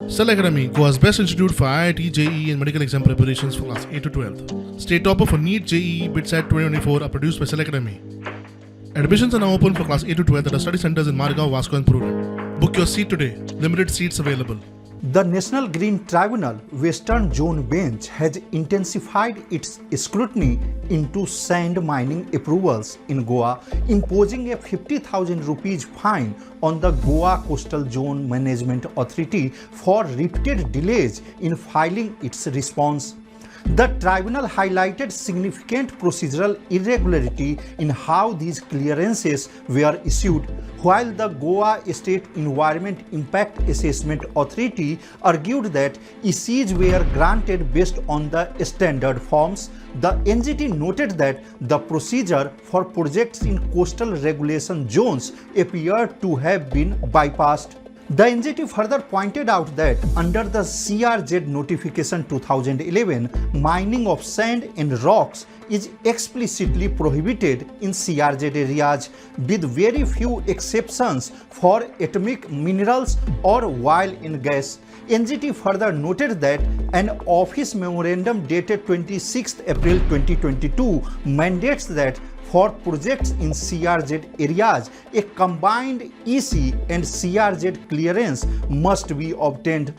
Cell Academy, Goa's best institute for IIT, JEE and medical exam preparations for class 8 to 12. State topper for NEET, JEE, BITSAT 2024 are produced by Cell Academy. Admissions are now open for class 8 to 12 at our study centers in Margao, Vasco and Prudent. Book your seat today. Limited seats available. The National Green Tribunal Western Zone Bench has intensified its scrutiny into sand mining approvals in Goa, imposing a 50,000 rupees fine on the Goa Coastal Zone Management Authority for repeated delays in filing its response. The tribunal highlighted significant procedural irregularity in how these clearances were issued, while the Goa State Environment Impact Assessment Authority argued that ECs were granted based on the standard forms. The NGT noted that the procedure for projects in coastal regulation zones appeared to have been bypassed. The NGT further pointed out that under the CRZ notification 2011, mining of sand and rocks is explicitly prohibited in CRZ areas, with very few exceptions for atomic minerals or oil and gas. NGT further noted that an office memorandum dated 26 April 2022 mandates that for projects in CRZ areas, a combined EC and CRZ clearance must be obtained.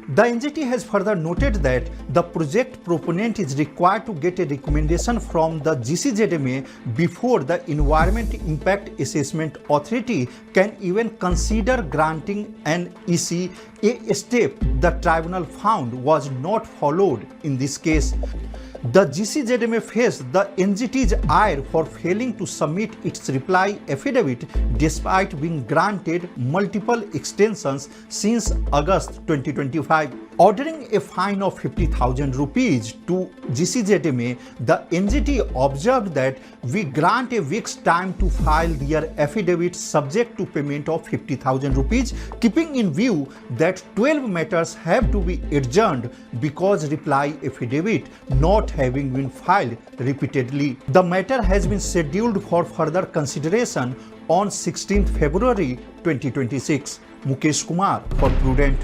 The NGT has further noted that the project proponent is required to get a recommendation from the GCZMA before the Environment Impact Assessment Authority can even consider granting an EC, a step the tribunal found was not followed in this case. The GCZMA faced the NGT's ire for failing to submit its reply affidavit despite being granted multiple extensions since August 2025. Ordering a fine of 50,000 rupees to GCZMA, the NGT observed that we grant a week's time to file their affidavit subject to payment of 50,000 rupees, keeping in view that 12 matters have to be adjourned because reply affidavit not having been filed repeatedly. The matter has been scheduled for further consideration on 16th February 2026. Mukesh Kumar for Prudent.